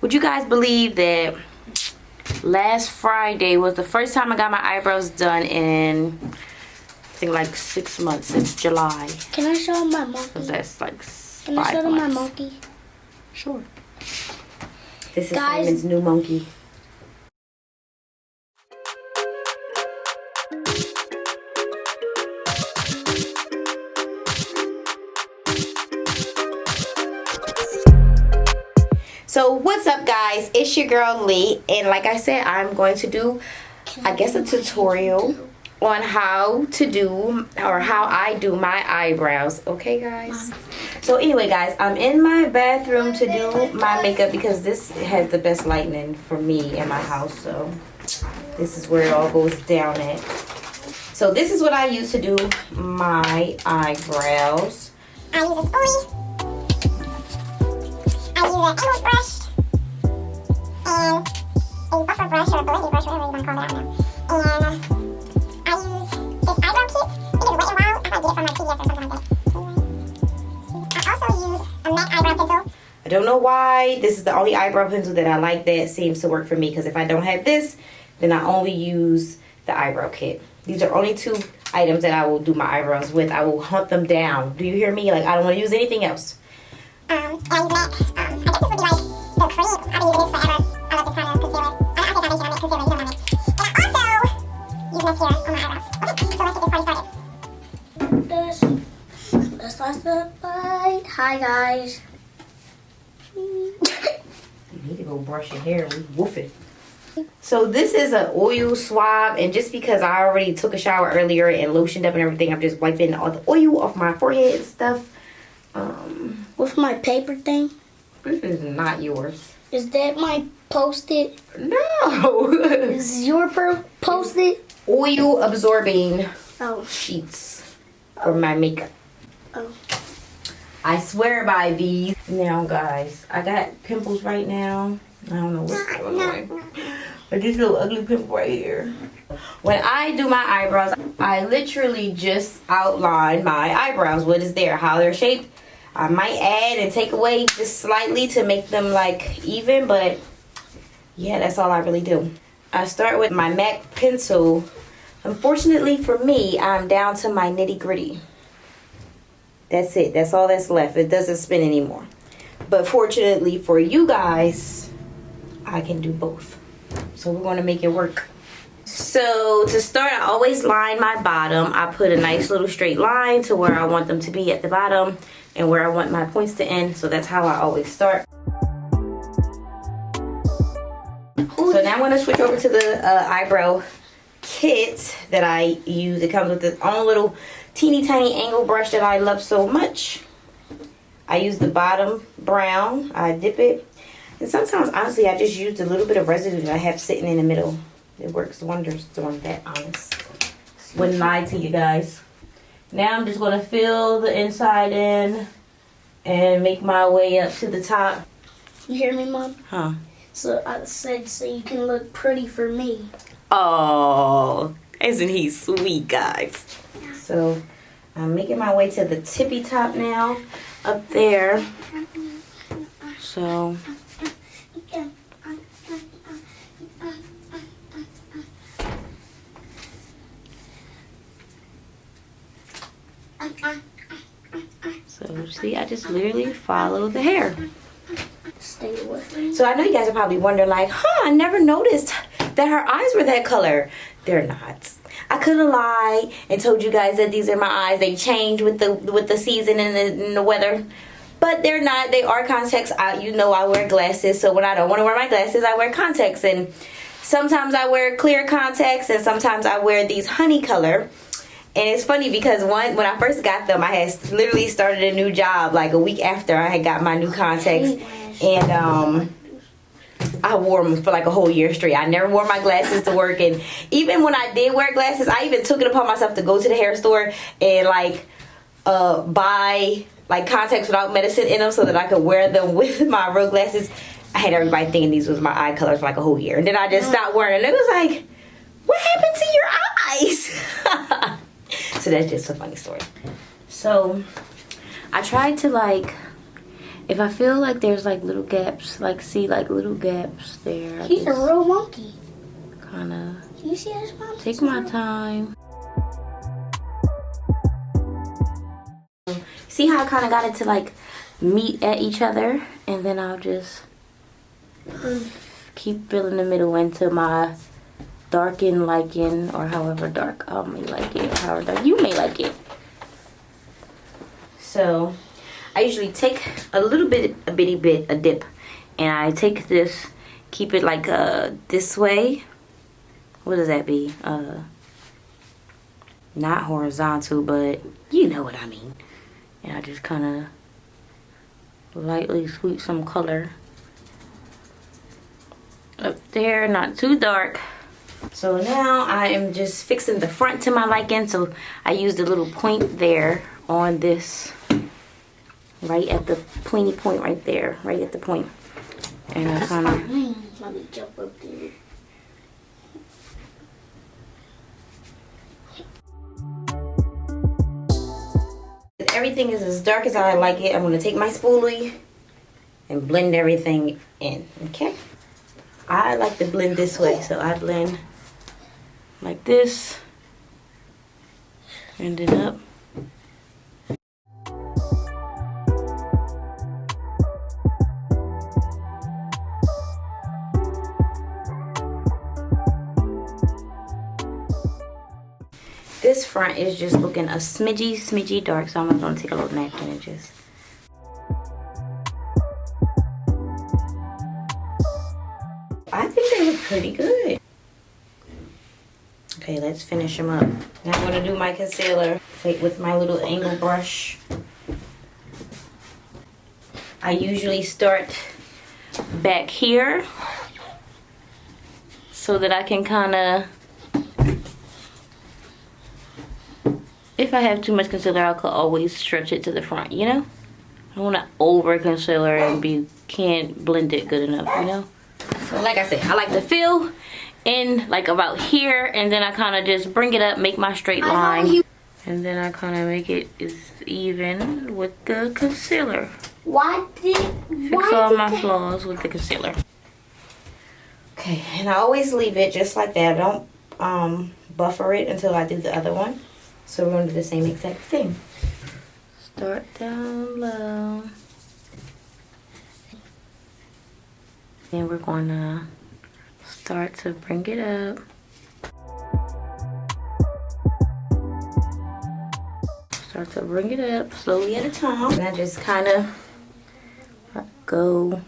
Would you guys believe that last Friday was the first time I got my eyebrows done in, I think, like 6 months, since July. Can I show my monkey? That's like Can I show 5 months. my monkey? Sure. This is Guys, Simon's new monkey. So what's up, guys? It's your girl Lee, and like I said, I'm going to do, I guess, a tutorial on how to do, or how I do my eyebrows. Okay, guys? So anyway, guys, I'm in my bathroom to do my makeup because this has the best lighting for me in my house. So this is where it all goes down at. So this is what I use to do my eyebrows. I use a spoolie. I use an angled brush and a buffer brush or a blending brush, whatever you want to call that now. And I use this eyebrow kit. I think it's Wet n Wild. I might get it from my TDS or something like that. I also use a MAC eyebrow pencil. I don't know why. This is the only eyebrow pencil that I like that seems to work for me, because if I don't have this, then I only use the eyebrow kit. These are only 2 items that I will do my eyebrows with. I will hunt them down. Do you hear me? Like, I don't want to use anything else. And I use MAC. I guess this would be like the cream. I've been using this forever. I love this kind of concealer. I say foundation, I make concealer. You know what I mean. And I also use mascara on my eyebrows. Okay, so let's get this party started. Let's start the fight. Hi, guys. You need to go brush your hair. We woofing. So this is an oil swab, and just because I already took a shower earlier and lotioned up and everything, I'm just wiping all the oil off my forehead and stuff. With my paper thing? This is not yours. Is that my Post-it? No. Is your Post-it? Oil absorbing Oh. sheets for my makeup. Oh. I swear by these. Now, guys, I got pimples right now. I don't know what's going on. But this little ugly pimple right here. When I do my eyebrows, I literally just outline my eyebrows. What is there, how they're shaped. I might add and take away just slightly to make them like even, but yeah, that's all I really do. I start with my MAC pencil. Unfortunately for me, I'm down to my nitty gritty. That's it. That's all that's left. It doesn't spin anymore. But fortunately for you guys, I can do both. So we're going to make it work. So to start, I always line my bottom. I put a nice little straight line to where I want them to be at the bottom and where I want my points to end. So that's how I always start. So now I'm going to switch over to the eyebrow kit that I use. It comes with its own little teeny tiny angle brush that I love so much. I use the bottom brown. I dip it. And sometimes, honestly, I just use a little bit of residue that I have sitting in the middle. It works wonders, so I'm that honest. Wouldn't lie to you guys. Now I'm just going to fill the inside in and make my way up to the top. You hear me, Mom? Huh? So I said so you can look pretty for me. Oh, isn't he sweet, guys? So I'm making my way to the tippy top now, up there. So see, I just literally follow the hair. Stay with me. So I know you guys are probably wondering, like, I never noticed that her eyes were that color. They're not. I could have lied and told you guys that these are my eyes. They change with the season and the weather. But they're not. They are contacts. You know I wear glasses. So when I don't want to wear my glasses, I wear contacts. And sometimes I wear clear contacts and sometimes I wear these honey color. And it's funny because when I first got them, I had literally started a new job like a week after I had got my new contacts. And I wore them for like a whole year straight. I never wore my glasses to work. And even when I did wear glasses, I even took it upon myself to go to the hair store and like buy like contacts without medicine in them so that I could wear them with my real glasses. I had everybody thinking these was my eye colors for like a whole year. And then I just stopped wearing them. It was like, what happened to your eyes? So that's just a funny story. So I tried to like If I feel like there's like little gaps, like see like little gaps there. He's a real monkey. Kinda You see his mom? take my time. See how I kind of got it to like meet at each other, and then I'll just keep filling the middle into my darken, liken, or however dark I may like it, however dark you may like it. So I usually take a bitty bit, a dip, and I take this, keep it like this way. What does that be? Not horizontal, but you know what I mean. And I just kind of lightly sweep some color up there, not too dark. So now I am just fixing the front to my liking. So I used a little point there on this, right at the pointy point right there, right at the point. And I kind of let me jump up there. everything is as dark as I like it. I'm going to take my spoolie and blend everything in, okay? I like to blend this way, so I blend like this, and then up. This front is just looking a smidgy dark, so I'm gonna take a little napkin and just. I think they look pretty good. Okay, let's finish them up. Now I'm gonna do my concealer with my little angle brush. I usually start back here so that I can kind of, if I have too much concealer, I could always stretch it to the front, you know? I don't want to over concealer and can't blend it good enough, you know? So like I said, I like to fill in like about here, and then I kind of just bring it up, make my straight line, and then I kind of make it as even with the concealer. Fix all my flaws with the concealer. Okay, and I always leave it just like that. I don't buffer it until I do the other one. So we're going to do the same exact thing. Start down low. And we're going to start to bring it up. Start to bring it up slowly at a time. And I just kind of go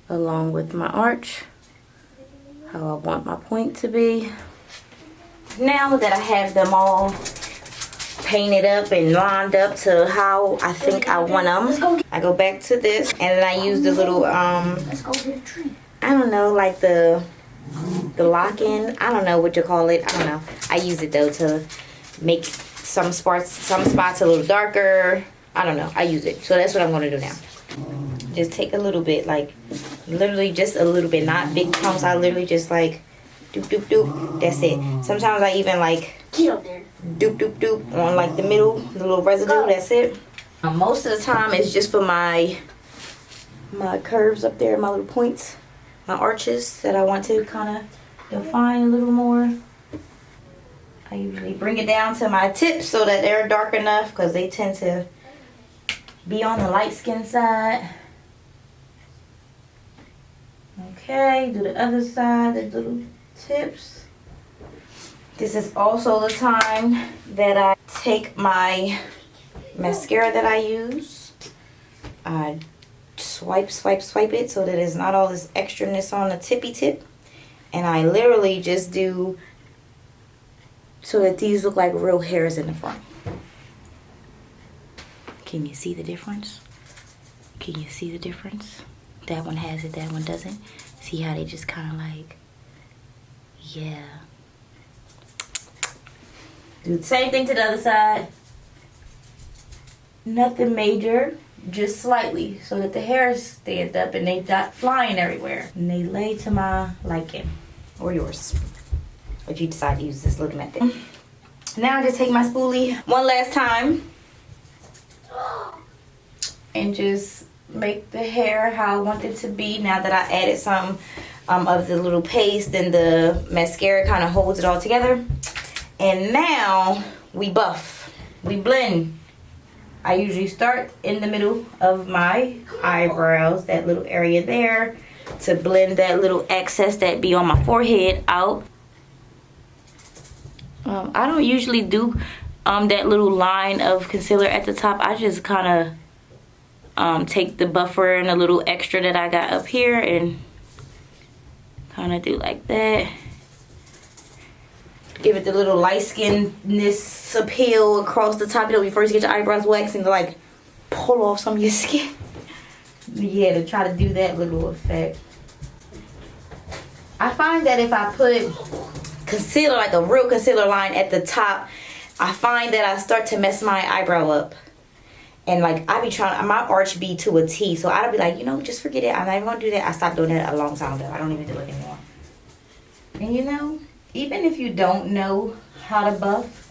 along with my arch, how I want my point to be. Now that I have them all painted up and lined up to how I think I want them, I go back to this and then I use the little, I don't know, like the lock-in. I don't know what you call it. I don't know. I use it though to make some spots a little darker. I don't know. I use it. So that's what I'm going to do now. Just take a little bit, like literally just a little bit, not big chunks. I literally just like doop doop doop. That's it. Sometimes I even like doop doop doop on like the middle, the little residue. That's it. Most of the time it's just for my curves up there, my little points, my arches that I want to kind of define a little more. I usually bring it down to my tips so that they're dark enough, because they tend to be on the light skin side. Okay, do the other side, the little tips. This is also the time that I take my mascara that I use. I swipe it so that it's not all this extraness on the tippy tip. And I literally just do so that these look like real hairs in the front. Can you see the difference? Can you see the difference? That one has it, that one doesn't. See how they just kind of like, yeah. Do the same thing to the other side. Nothing major, just slightly, so that the hairs stand up and they not flying everywhere. And they lay to my liking, or yours, if you decide to use this little method. Now I just take my spoolie one last time. and just make the hair how I want it to be. Now that I added some of the little paste, and the mascara kind of holds it all together. And now we buff, we blend. I usually start in the middle of my eyebrows, that little area there, to blend that little excess that be on my forehead out. I don't usually do that little line of concealer at the top. I just kind of take the buffer and a little extra that I got up here and kind of do like that. Give it the little light skinnedness appeal across the top. You know, when you first get your eyebrows waxed and to like pull off some of your skin. Yeah, to try to do that little effect. I find that if I put concealer, like a real concealer line at the top, I find that I start to mess my eyebrow up. And like I be trying, my arch be to a T, so I'll be like, you know, just forget it. I'm not even gonna do that. I stopped doing that a long time ago. I don't even do it anymore. And you know, even if you don't know how to buff,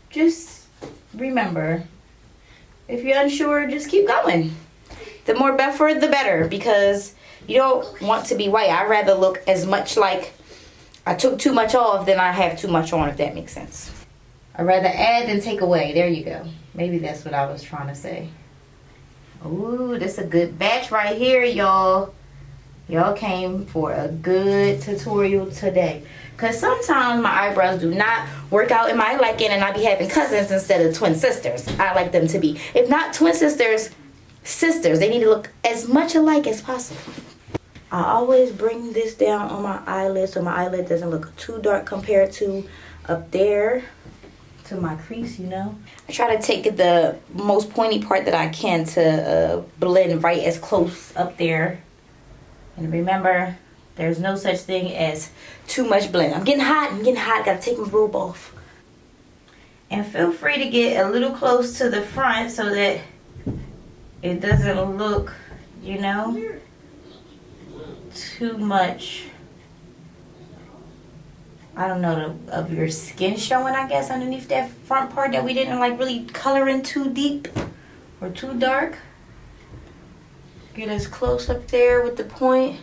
just remember, if you're unsure, just keep going. The more buffer, the better, because you don't want to be white. I'd rather look as much like I took too much off than I have too much on, if that makes sense. I'd rather add than take away. There you go. Maybe that's what I was trying to say. Ooh, this is a good batch right here, y'all. Y'all came for a good tutorial today. Because sometimes my eyebrows do not work out in my liking, and I be having cousins instead of twin sisters. I like them to be, if not twin sisters, sisters. They need to look as much alike as possible. I always bring this down on my eyelid so my eyelid doesn't look too dark compared to up there to my crease, you know. I try to take the most pointy part that I can to blend right as close up there. And remember, there's no such thing as too much blend. I'm getting hot, gotta take my robe off. And feel free to get a little close to the front so that it doesn't look, you know, too much, I don't know, of your skin showing, I guess, underneath that front part that we didn't like really color in too deep or too dark. Get as close up there with the pointy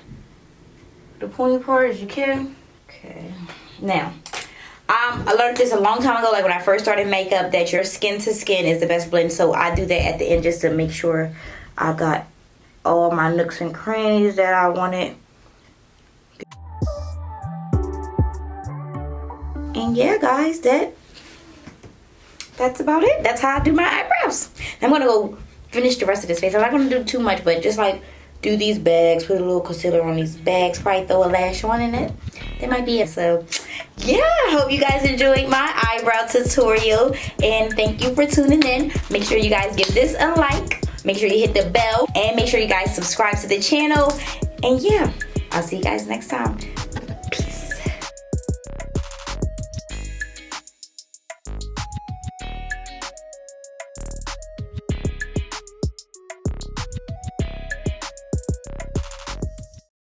part as you can. Okay. Now, I learned this a long time ago, like when I first started makeup, that your skin to skin is the best blend. So I do that at the end just to make sure I got all my nooks and crannies that I wanted. And yeah, guys, that's about it. That's how I do my eyebrows. I'm gonna go finish the rest of this face. I'm not gonna do too much, but just like do these bags, put a little concealer on these bags, probably throw a lash on in it. That might be it. So yeah, I hope you guys enjoyed my eyebrow tutorial, and thank you for tuning in. Make sure you guys give this a like, make sure you hit the bell, and make sure you guys subscribe to the channel. And yeah, I'll see you guys next time.